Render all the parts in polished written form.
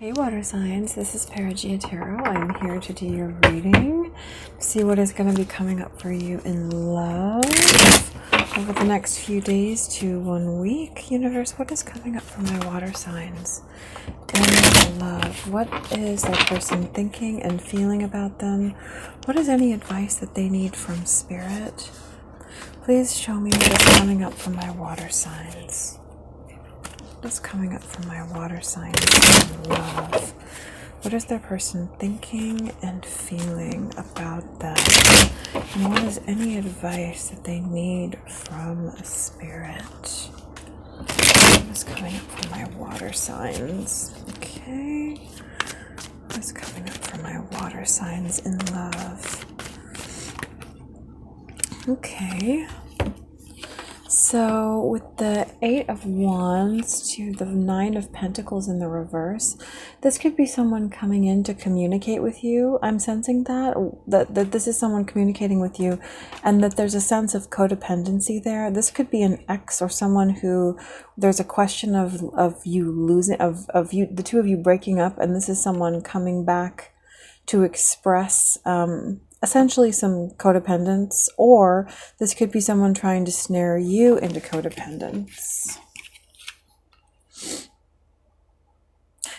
Hey water signs, this is Perigaea Tarot. I'm here to do your reading. See what is going to be coming up for you in love over the next few days to 1 week. Universe, what is coming up for my water signs in love? What is that person thinking and feeling about them? What is any advice that they need from spirit? Please show me what is coming up for my water signs. What's coming up for my water signs in love? What is their person thinking and feeling about them? And what is any advice that they need from spirit? What is coming up for my water signs? Okay. What is coming up for my water signs in love? Okay. So with the 8 of Wands to the 9 of Pentacles in the reverse, this could be someone coming in to communicate with you. I'm sensing that this is someone communicating with you and that there's a sense of codependency there. This could be an ex or someone who there's a question of you losing, of you, the two of you breaking up, and this is someone coming back to express essentially some codependence, or this could be someone trying to snare you into codependence.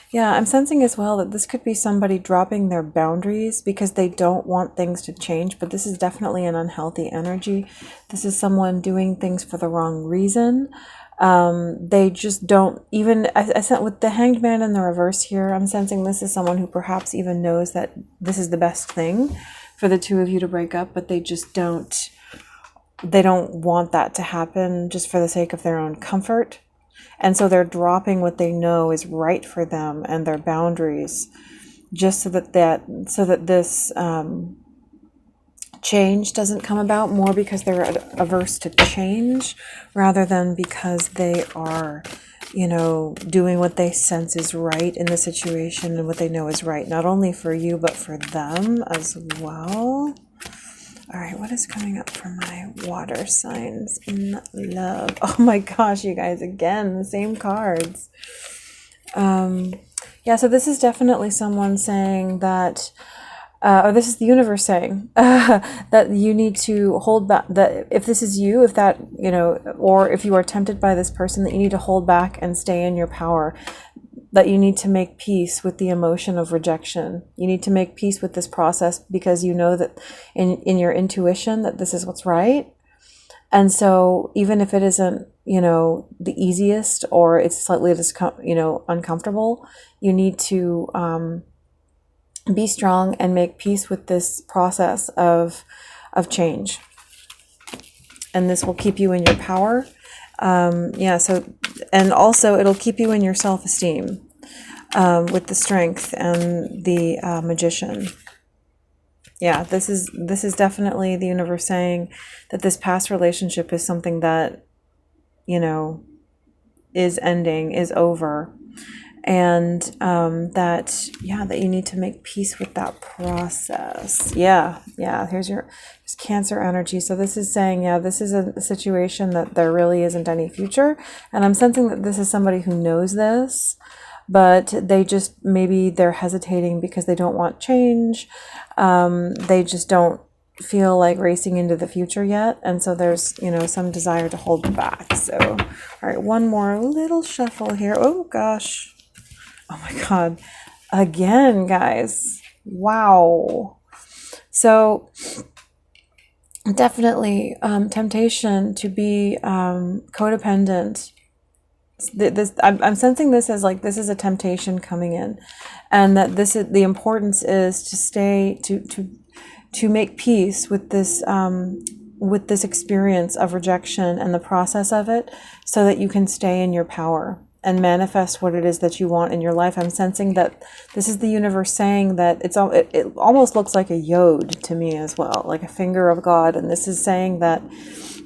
Yeah, I'm sensing as well that this could be somebody dropping their boundaries because they don't want things to change, but this is definitely an unhealthy energy. This is someone doing things for the wrong reason. They just don't even, I sent with the Hanged Man in the reverse here, I'm sensing this is someone who perhaps even knows that this is the best thing for the two of you to break up, but they just don't want that to happen just for the sake of their own comfort. And so they're dropping what they know is right for them and their boundaries just so that this change doesn't come about, more because they're averse to change rather than because they are, doing what they sense is right in the situation and what they know is right, not only for you, but for them as well. All right, what is coming up for my water signs in love? Oh my gosh, you guys, again, the same cards. Yeah, so this is definitely someone saying that, or this is the universe saying that you need to hold back, that if this is you, if that, or if you are tempted by this person, that you need to hold back and stay in your power, that you need to make peace with the emotion of rejection. You need to make peace with this process because you know that in your intuition that this is what's right. And so even if it isn't, the easiest, or it's slightly uncomfortable, you need to be strong and make peace with this process of change. And this will keep you in your power. And also it'll keep you in your self-esteem with the Strength and the Magician. Yeah, this is definitely the universe saying that this past relationship is something that, is ending, is over. And that you need to make peace with that process. Here's Cancer energy. So this is saying, this is a situation that there really isn't any future. And I'm sensing that this is somebody who knows this, but they just, maybe they're hesitating because they don't want change. They just don't feel like racing into the future yet. And so there's, some desire to hold back. So, all right, one more little shuffle here. Oh gosh. Oh my God. Again, guys. Wow. So definitely temptation to be codependent. I'm sensing this as like this is a temptation coming in, and that this is the importance is to stay to make peace with this experience of rejection and the process of it, so that you can stay in your power and manifest what it is that you want in your life. I'm sensing that this is the universe saying that it almost looks like a yod to me as well, like a finger of God. And this is saying that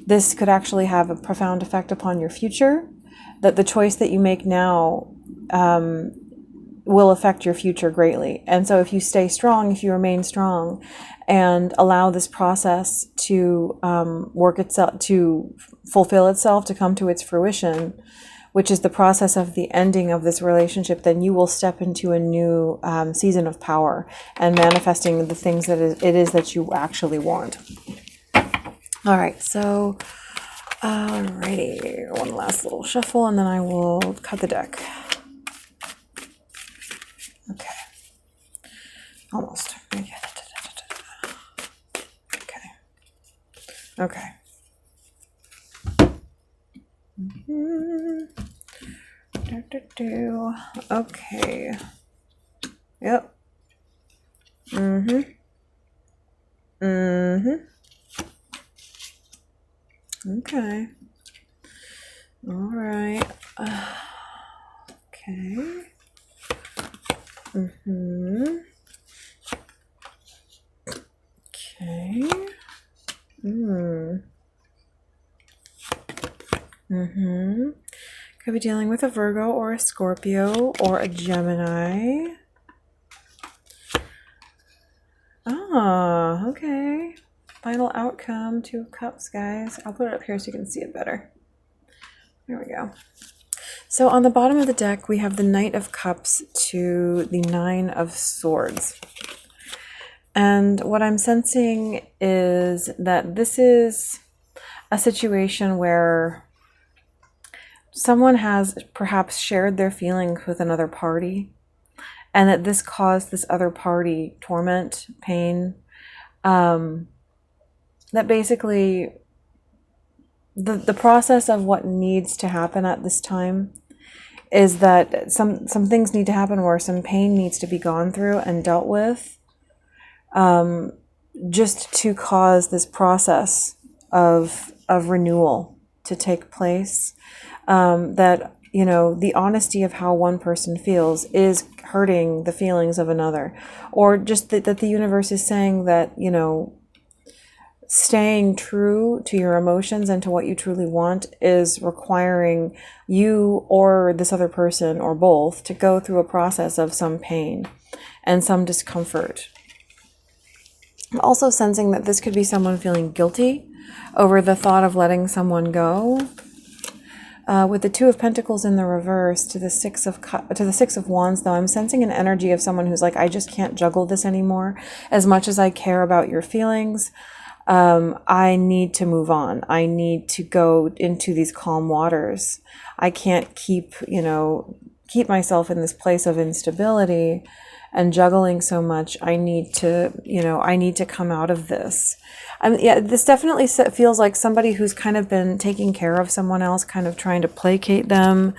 this could actually have a profound effect upon your future, that the choice that you make now will affect your future greatly. And so if you stay strong, if you remain strong and allow this process to work itself, to fulfill itself, to come to its fruition, which is the process of the ending of this relationship, then you will step into a new season of power and manifesting the things that it is that you actually want. All right, so alrighty, one last little shuffle and then I will cut the deck. Okay, almost. Okay. Okay. Yep. Okay. All right. Okay. Okay. Could be dealing with a Virgo or a Scorpio or a Gemini. Ah, okay. Final outcome, 2 of Cups, guys. I'll put it up here so you can see it better. There we go. So on the bottom of the deck, we have the Knight of Cups to the 9 of Swords. And what I'm sensing is that this is a situation where someone has perhaps shared their feelings with another party, and that this caused this other party torment, pain, that basically the process of what needs to happen at this time is that some things need to happen where some pain needs to be gone through and dealt with, just to cause this process of renewal to take place. That, you know, the honesty of how one person feels is hurting the feelings of another, or just that the universe is saying that, you know, staying true to your emotions and to what you truly want is requiring you or this other person or both to go through a process of some pain and some discomfort. I'm also sensing that this could be someone feeling guilty over the thought of letting someone go. With the 2 of Pentacles in the reverse to the 6 of Wands, though, I'm sensing an energy of someone who's like, I just can't juggle this anymore. As much as I care about your feelings, I need to move on. I need to go into these calm waters. I can't keep myself in this place of instability and juggling so much. I need to come out of this. Yeah, this definitely feels like somebody who's kind of been taking care of someone else, kind of trying to placate them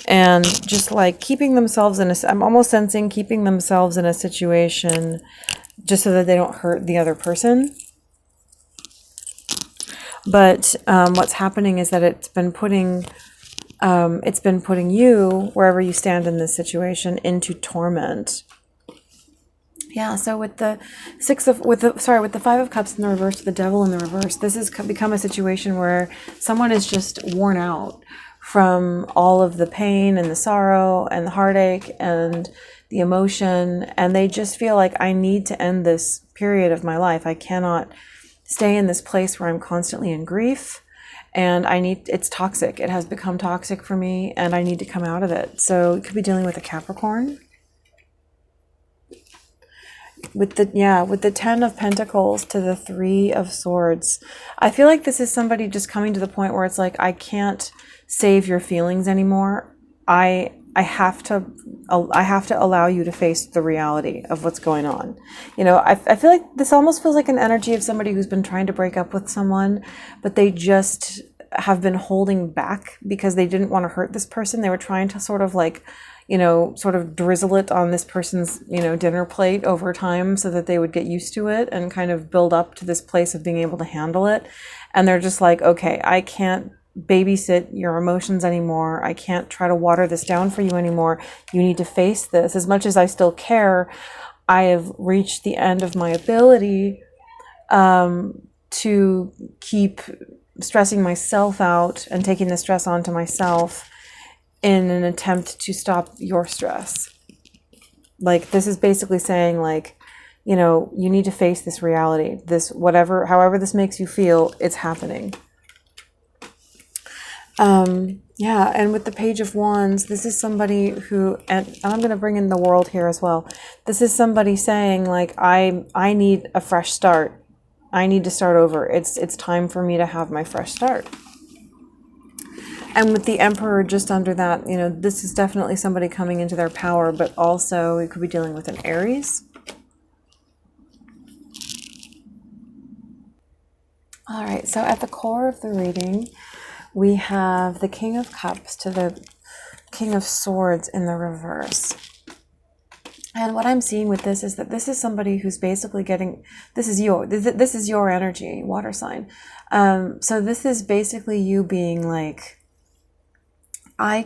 and just like keeping themselves I'm almost sensing keeping themselves in a situation just so that they don't hurt the other person. But what's happening is that it's been putting you, wherever you stand in this situation, into torment. Yeah, so with the 5 of Cups in the reverse, the Devil in the reverse, this has become a situation where someone is just worn out from all of the pain and the sorrow and the heartache and the emotion, and they just feel like, I need to end this period of my life. I cannot stay in this place where I'm constantly in grief, and it's toxic. It has become toxic for me, and I need to come out of it. So you could be dealing with a Capricorn. With the 10 of Pentacles to the 3 of Swords, I feel like this is somebody just coming to the point where it's like, I can't save your feelings anymore. I have to allow you to face the reality of what's going on. You know, I feel like this almost feels like an energy of somebody who's been trying to break up with someone, but they just have been holding back because they didn't want to hurt this person. They were trying to sort of like, you know, sort of drizzle it on this person's, you know, dinner plate over time so that they would get used to it and kind of build up to this place of being able to handle it. And they're just like, okay, I can't babysit your emotions anymore. I can't try to water this down for you anymore. You need to face this. As much as I still care, I have reached the end of my ability to keep stressing myself out and taking the stress onto myself in an attempt to stop your stress. Like, this is basically saying, like, you know, you need to face this reality. This, however this makes you feel, it's happening. Yeah, and with the Page of Wands, this is somebody who, and I'm going to bring in the World here as well. This is somebody saying, like, I need a fresh start. I need to start over. It's time for me to have my fresh start. And with the Emperor just under that, you know, this is definitely somebody coming into their power, but also we could be dealing with an Aries. All right, so at the core of the reading, we have the King of Cups to the King of Swords in the reverse. And what I'm seeing with this is that this is somebody who's basically getting, this is your energy, water sign. So this is basically you being like, I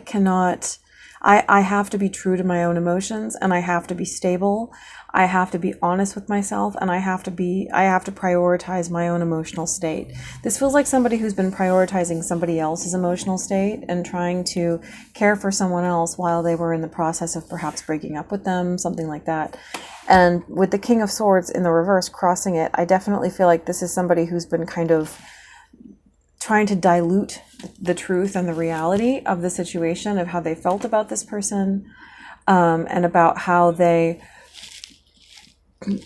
have to be true to my own emotions, and I have to be stable. I have to be honest with myself, and I have to prioritize my own emotional state. This feels like somebody who's been prioritizing somebody else's emotional state and trying to care for someone else while they were in the process of perhaps breaking up with them, something like that. And with the King of Swords in the reverse crossing it, I definitely feel like this is somebody who's been kind of trying to dilute the truth and the reality of the situation, of how they felt about this person, and about how they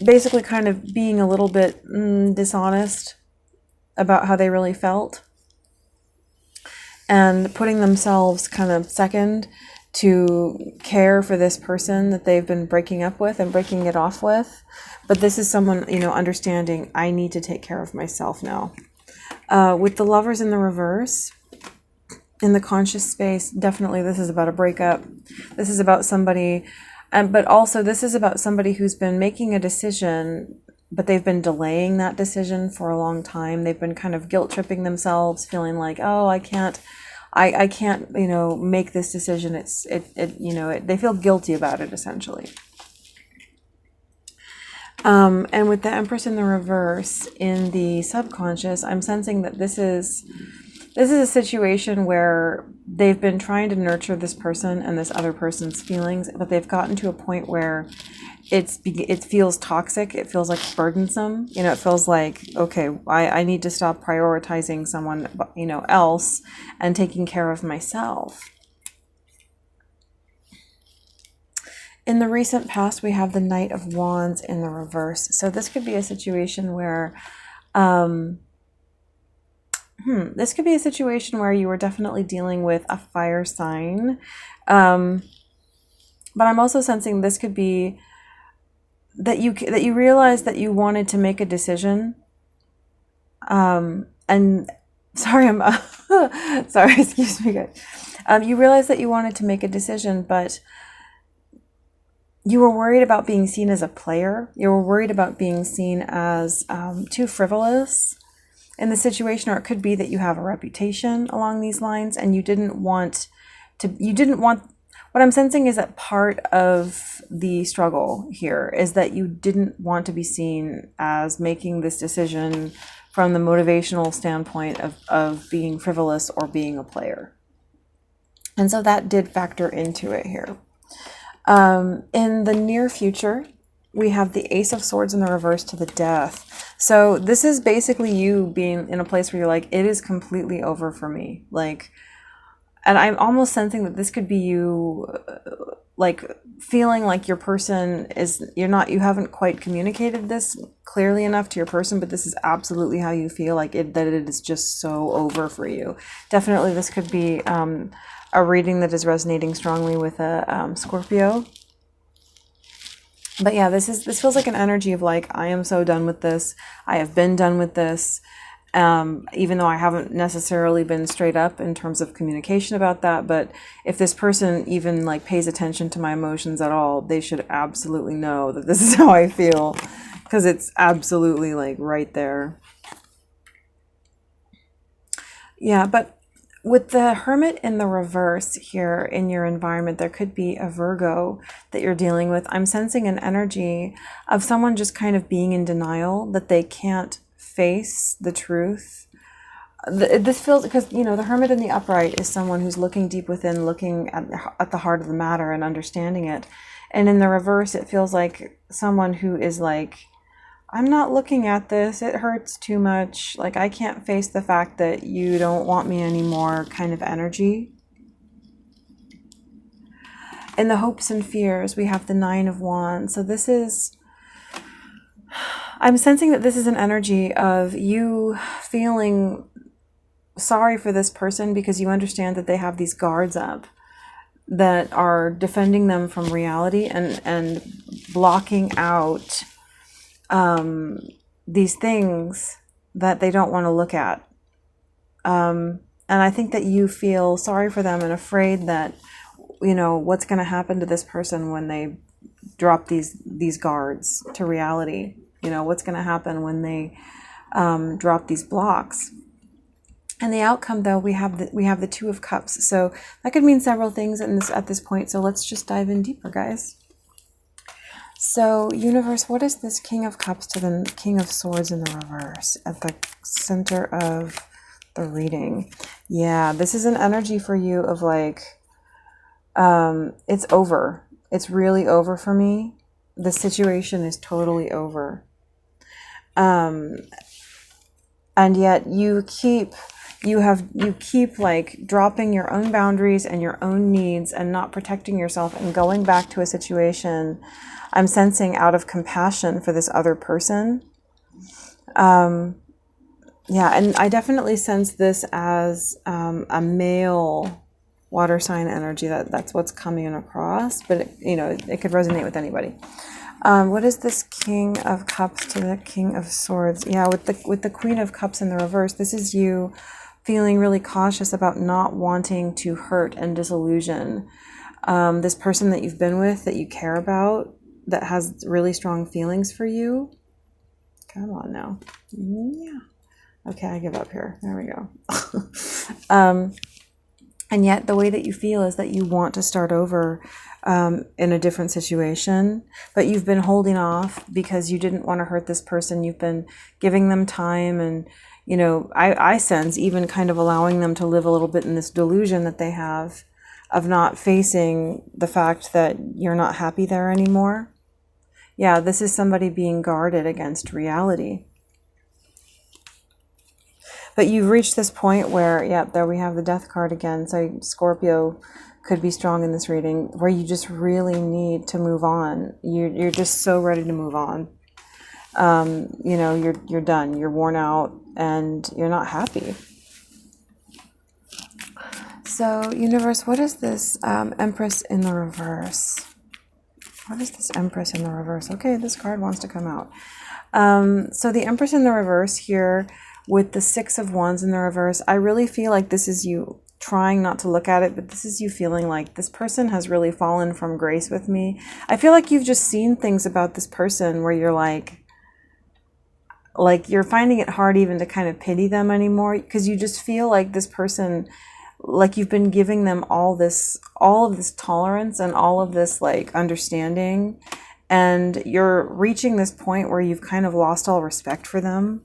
basically kind of being a little bit dishonest about how they really felt, and putting themselves kind of second to care for this person that they've been breaking up with and breaking it off with. But this is someone, you know, understanding, I need to take care of myself now. With the Lovers in the reverse, in the conscious space, definitely this is about a breakup. This is about somebody, but also this is about somebody who's been making a decision, but they've been delaying that decision for a long time. They've been kind of guilt tripping themselves, feeling like, oh, I can't, you know, make this decision. They feel guilty about it, essentially. And with the Empress in the reverse in the subconscious, I'm sensing that this is a situation where they've been trying to nurture this person and this other person's feelings, but they've gotten to a point where it feels toxic. It feels like burdensome. You know, it feels like, okay, I need to stop prioritizing someone, you know, else and taking care of myself. In the recent past, we have the Knight of Wands in the reverse. So this could be a situation where, this could be a situation where you were definitely dealing with a fire sign. But I'm also sensing this could be that you realized that you wanted to make a decision. And sorry, sorry, excuse me, guys. You realized that you wanted to make a decision, but you were worried about being seen as a player. You were worried about being seen as too frivolous in the situation, or it could be that you have a reputation along these lines, and you didn't want, what I'm sensing is that part of the struggle here is that you didn't want to be seen as making this decision from the motivational standpoint of being frivolous or being a player. And so that did factor into it here. In the near future, we have the Ace of Swords in the reverse to the Death. So this is basically you being in a place where you're like, it is completely over for me. Like, and I'm almost sensing that this could be you, like feeling like your person is, you haven't quite communicated this clearly enough to your person, but this is absolutely how you feel, like that it is just so over for you. Definitely this could be a reading that is resonating strongly with a Scorpio. But yeah, this feels like an energy of like, I am so done with this. I have been done with this. Even though I haven't necessarily been straight up in terms of communication about that, but if this person even like pays attention to my emotions at all, they should absolutely know that this is how I feel, because it's absolutely like right there. Yeah, but with the Hermit in the reverse here in your environment, there could be a Virgo that you're dealing with. I'm sensing an energy of someone just kind of being in denial that they can't face the truth. This feels, because, you know, the Hermit in the upright is someone who's looking deep within, looking at the heart of the matter and understanding it. And in the reverse, it feels like someone who is like, I'm not looking at this. It hurts too much. Like, I can't face the fact that you don't want me anymore kind of energy. in the hopes and fears, we have the Nine of Wands. So this is, I'm sensing that this is an energy of you feeling sorry for this person because you understand that they have these guards up that are defending them from reality and blocking out these things that they don't want to look at. And I think that you feel sorry for them and afraid that, you know, what's going to happen to this person when they drop these guards to reality. You know, what's going to happen when they drop these blocks. And the outcome, though, we have the Two of Cups. So that could mean several things at this point. So let's just dive in deeper, guys. So, universe, what is this King of Cups to the King of Swords in the reverse at the center of the reading? Yeah, this is an energy for you of like, it's over. It's really over for me. The situation is totally over. And yet you keep like dropping your own boundaries and your own needs and not protecting yourself and going back to a situation, I'm sensing, out of compassion for this other person. Yeah, and I definitely sense this as a male water sign energy. That's what's coming across, but it could resonate with anybody. What is this King of Cups to the King of Swords? Yeah, with the Queen of Cups in the reverse, this is you feeling really cautious about not wanting to hurt and disillusion this person that you've been with, that you care about, that has really strong feelings for you. Come on now. Yeah. Okay, I give up here. There we go. And yet the way that you feel is that you want to start over in a different situation, but you've been holding off because you didn't want to hurt this person. You've been giving them time and, I sense even kind of allowing them to live a little bit in this delusion that they have of not facing the fact that you're not happy there anymore. Yeah, this is somebody being guarded against reality. But you've reached this point where, yeah, there we have the Death card again. So Scorpio could be strong in this reading, where you just really need to move on. You're just so ready to move on. You're done. You're worn out and you're not happy. So, universe, what is this Empress in the reverse? What is this Empress in the reverse? Okay, this card wants to come out. So the Empress in the reverse here with the Six of Wands in the reverse, I really feel like this is you trying not to look at it, but this is you feeling like this person has really fallen from grace with me. I feel like you've just seen things about this person where you're like you're finding it hard even to kind of pity them anymore, because you just feel like this person, like you've been giving them all of this tolerance and all of this like understanding, and you're reaching this point where you've kind of lost all respect for them,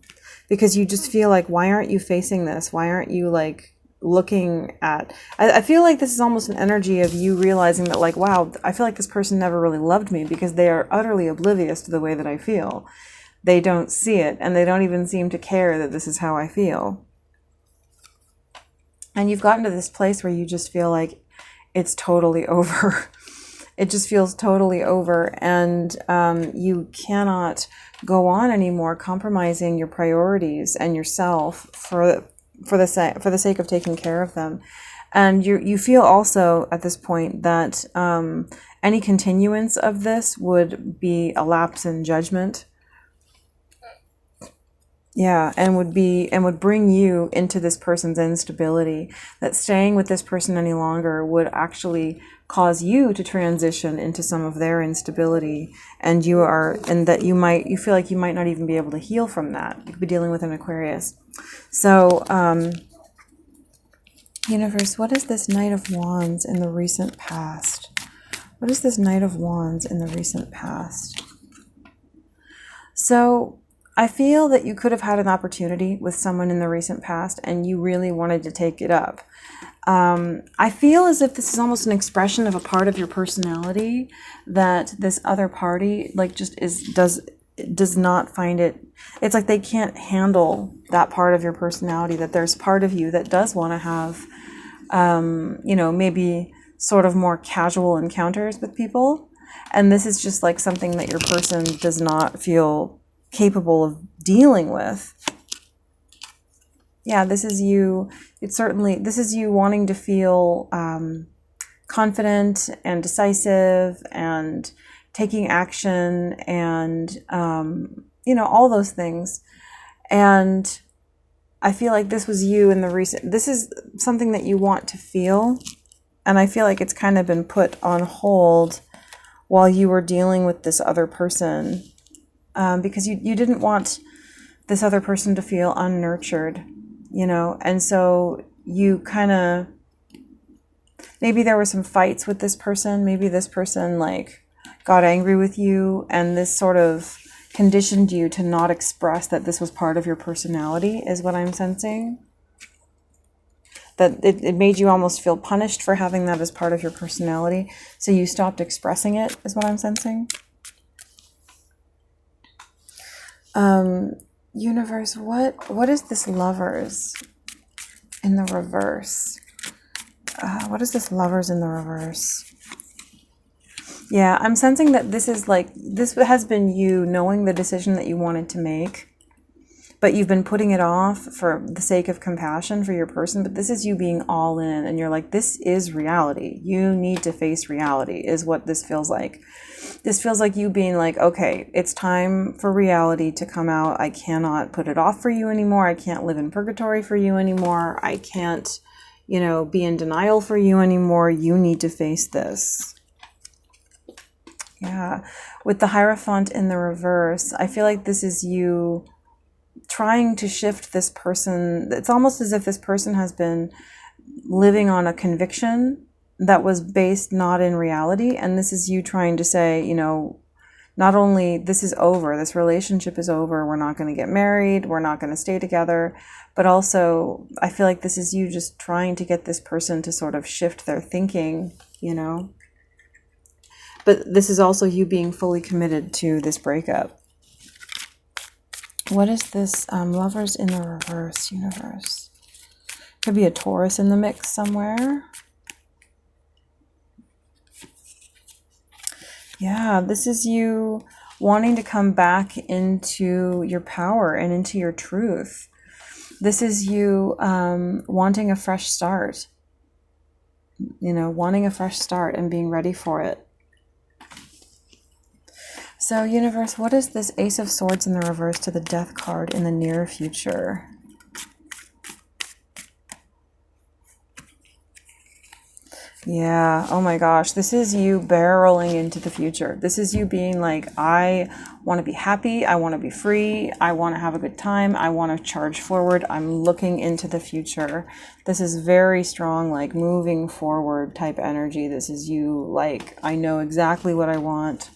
because you just feel like, why aren't you facing this? Why aren't you like looking at, I feel like this is almost an energy of you realizing that like, wow, I feel like this person never really loved me because they are utterly oblivious to the way that I feel. They don't see it, and they don't even seem to care that this is how I feel. And you've gotten to this place where you just feel like it's totally over. It just feels totally over, and you cannot go on anymore compromising your priorities and yourself for the sake of taking care of them. And you feel also at this point that any continuance of this would be a lapse in judgment. Yeah, and would bring you into this person's instability, that staying with this person any longer would actually cause you to transition into some of their instability, and you feel like you might not even be able to heal from that. You could be dealing with an Aquarius. So, universe, what is this Knight of Wands in the recent past? What is this Knight of Wands in the recent past? So, I feel that you could have had an opportunity with someone in the recent past and you really wanted to take it up. I feel as if this is almost an expression of a part of your personality that this other party like just does not find it. It's like they can't handle that part of your personality, that there's part of you that does want to have, maybe sort of more casual encounters with people. And this is just like something that your person does not feel capable of dealing with. Yeah, this is you. This is you wanting to feel confident and decisive and taking action and, all those things. And I feel like this was you in the recent, this is something that you want to feel. And I feel like it's kind of been put on hold while you were dealing with this other person, because you didn't want this other person to feel unnurtured, and so you kind of, maybe there were some fights with this person, maybe this person like got angry with you, and this sort of conditioned you to not express that this was part of your personality, is what I'm sensing. That it made you almost feel punished for having that as part of your personality. So you stopped expressing it, is what I'm sensing. Universe, what is this Lovers in the reverse? What is this Lovers in the reverse? Yeah, I'm sensing that this has been you knowing the decision that you wanted to make, but you've been putting it off for the sake of compassion for your person. But this is you being all in, and you're like, this is reality. You need to face reality, is what this feels like. This feels like you being like, okay, it's time for reality to come out. I cannot put it off for you anymore. I can't live in purgatory for you anymore. I can't, be in denial for you anymore. You need to face this. Yeah. With the Hierophant in the reverse, I feel like this is you trying to shift this person. It's almost as if this person has been living on a conviction that was based not in reality. And this is you trying to say, not only this is over, this relationship is over, we're not going to get married, we're not going to stay together, but also I feel like this is you just trying to get this person to sort of shift their thinking, But this is also you being fully committed to this breakup. What is this Lovers in the reverse, universe? Could be a Taurus in the mix somewhere. Yeah, this is you wanting to come back into your power and into your truth. This is you wanting a fresh start. Wanting a fresh start and being ready for it. So, universe, what is this Ace of Swords in the reverse to the Death card in the near future? Yeah, oh my gosh, this is you barreling into the future. This is you being like, I want to be happy, I want to be free, I want to have a good time, I want to charge forward, I'm looking into the future. This is very strong, like moving forward type energy. This is you like, I know exactly what I want.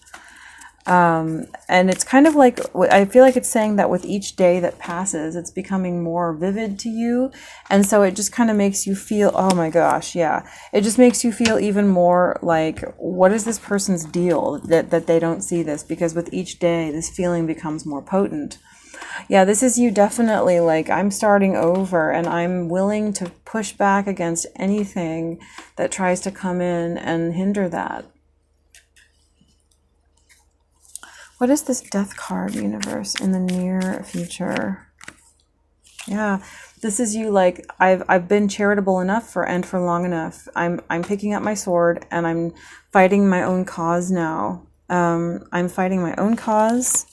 And it's kind of like, I feel like it's saying that with each day that passes, it's becoming more vivid to you. And so it just kind of makes you feel, oh my gosh, yeah. It just makes you feel even more like, what is this person's deal that they don't see this? Because with each day, this feeling becomes more potent. Yeah, this is you definitely like, I'm starting over and I'm willing to push back against anything that tries to come in and hinder that. What is this Death card, universe, in the near future? Yeah, this is you like, I've been charitable enough for long enough. I'm picking up my sword and I'm fighting my own cause now. I'm fighting my own cause.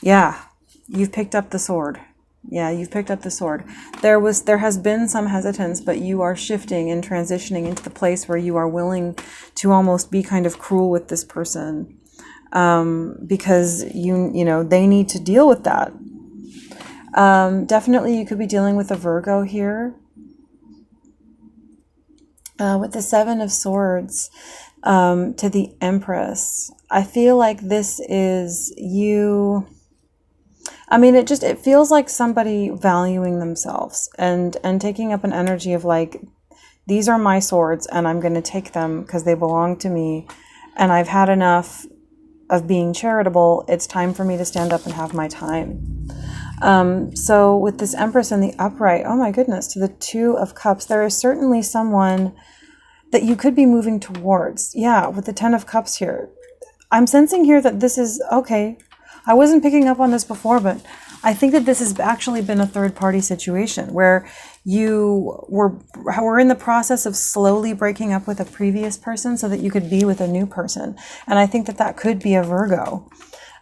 Yeah, you've picked up the sword. Yeah, you've picked up the sword. There has been some hesitance, but you are shifting and transitioning into the place where you are willing to almost be kind of cruel with this person. Because they need to deal with that. Definitely you could be dealing with a Virgo here. With the Seven of Swords to the Empress. I feel like this is you. I mean, it feels like somebody valuing themselves and taking up an energy of like, these are my swords and I'm going to take them because they belong to me. And I've had enough of being charitable. It's time for me to stand up and have my time. So with this Empress in the upright, oh my goodness, to the Two of Cups, there is certainly someone that you could be moving towards. Yeah, with the Ten of Cups here. I'm sensing here that this is, okay, I wasn't picking up on this before, but I think that this has actually been a third-party situation where you were in the process of slowly breaking up with a previous person so that you could be with a new person. And I think that that could be a Virgo.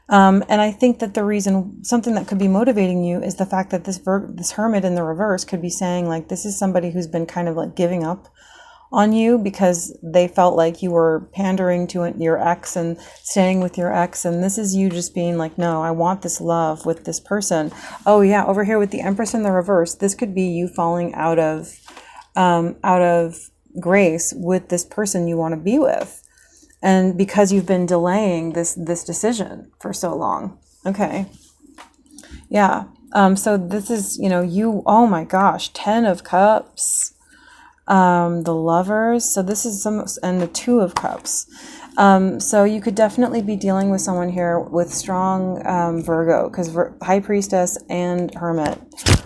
And I think that the reason, something that could be motivating you is the fact that this Hermit in the reverse could be saying, like, this is somebody who's been kind of like giving up on you because they felt like you were pandering to your ex and staying with your ex, and this is you just being like, no, I want this love with this person. Oh yeah, over here with the Empress in the reverse, this could be you falling out of grace with this person you want to be with, and because you've been delaying this decision for so long. Okay, yeah. So this is, you know, you, oh my gosh, 10 of Cups. The Lovers, so this is and the Two of Cups. So you could definitely be dealing with someone here with strong Virgo, because High Priestess and Hermit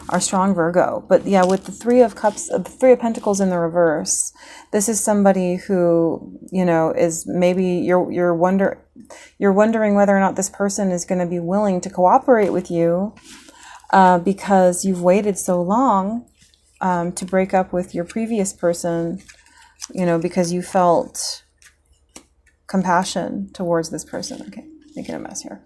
are strong Virgo. But yeah, with the Three of Cups, the Three of Pentacles in the reverse, this is somebody who, you know, is maybe you're wondering whether or not this person is going to be willing to cooperate with you, because you've waited so long to break up with your previous person, you know, because you felt compassion towards this person. Okay, making a mess here.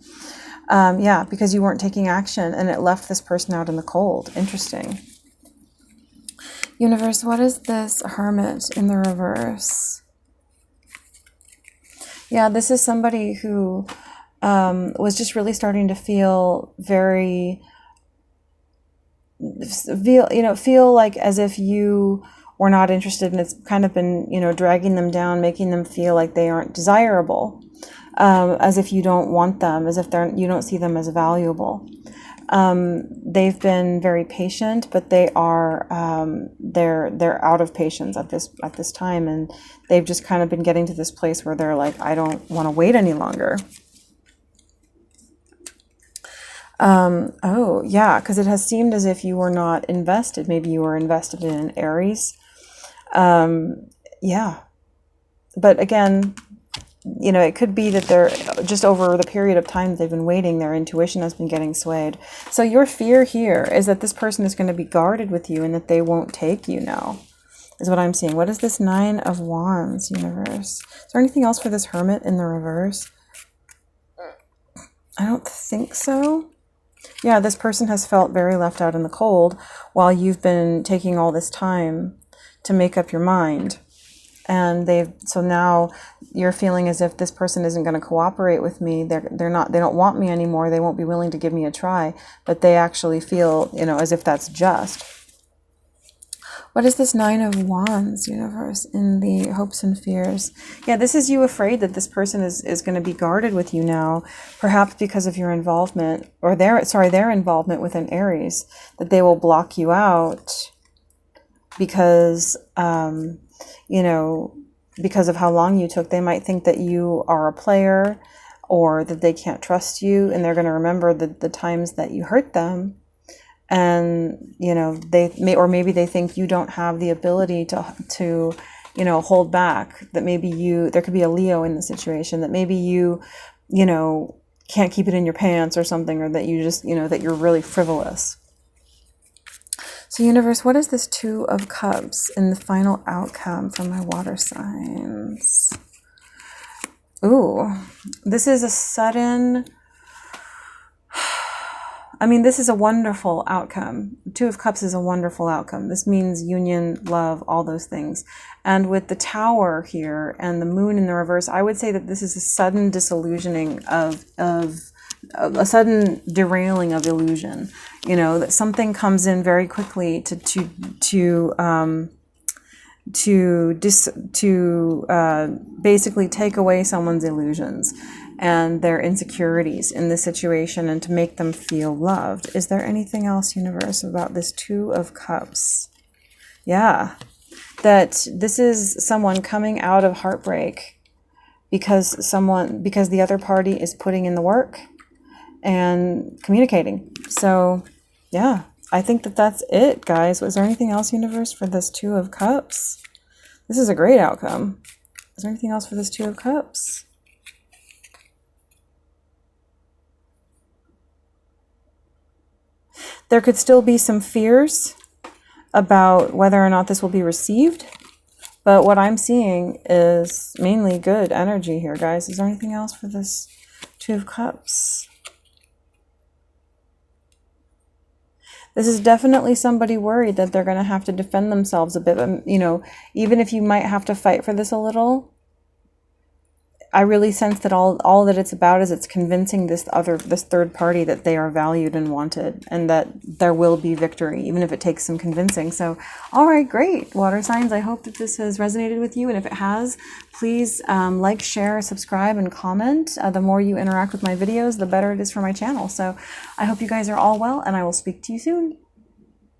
Yeah, because you weren't taking action and it left this person out in the cold. Interesting. Universe, what is this Hermit in the reverse? Yeah, this is somebody who was just really starting to feel very... feel like as if you were not interested, and it's kind of been, you know, dragging them down, making them feel like they aren't desirable, as if you don't want them, as if you don't see them as valuable. They've been very patient, but they are they're out of patience at this time, and they've just kind of been getting to this place where they're like, I don't want to wait any longer. Oh yeah, because it has seemed as if you were not invested. Maybe you were invested in an Aries. Yeah, but again, you know, it could be that they're just over the period of time they've been waiting, their intuition has been getting swayed. So your fear here is that this person is going to be guarded with you and that they won't take you now, is what I'm seeing. What is this Nine of Wands, universe? Is there anything else for this Hermit in the reverse? I don't think so. Yeah, this person has felt very left out in the cold while you've been taking all this time to make up your mind. And so now you're feeling as if this person isn't going to cooperate with me. They don't want me anymore. They won't be willing to give me a try, but they actually feel, you know, as if that's just. What is this Nine of Wands, universe, in the hopes and fears? Yeah, this is you afraid that this person is going to be guarded with you now, perhaps because of your involvement, or their involvement with an Aries, that they will block you out because, you know, because of how long you took. They might think that you are a player or that they can't trust you, and they're going to remember the times that you hurt them. And, you know, maybe they think you don't have the ability to, you know, hold back, that maybe there could be a Leo in the situation, that maybe you know, can't keep it in your pants or something, or that you just, you know, that you're really frivolous. So universe, what is this Two of Cups in the final outcome for my water signs? Ooh, this is a sudden... I mean, this is a wonderful outcome. Two of Cups is a wonderful outcome. This means union, love, all those things. And with the Tower here and the Moon in the reverse, I would say that this is a sudden disillusioning of a sudden derailing of illusion. You know, that something comes in very quickly to basically take away someone's illusions and their insecurities in this situation, and to make them feel loved. Is there anything else, universe, about this Two of Cups? Yeah, that this is someone coming out of heartbreak because the other party is putting in the work and communicating. So yeah, I think that that's it, guys. Was there anything else, universe, for this Two of Cups? This is a great outcome. Is there anything else for this Two of Cups? There could still be some fears about whether or not this will be received. But what I'm seeing is mainly good energy here, guys. Is there anything else for this Two of Cups? This is definitely somebody worried that they're going to have to defend themselves a bit. You know, even if you might have to fight for this a little, I really sense that all that it's about is it's convincing this third party that they are valued and wanted, and that there will be victory, even if it takes some convincing. So, all right, great, water signs. I hope that this has resonated with you, and if it has, please like, share, subscribe, and comment. The more you interact with my videos, the better it is for my channel. So I hope you guys are all well, and I will speak to you soon.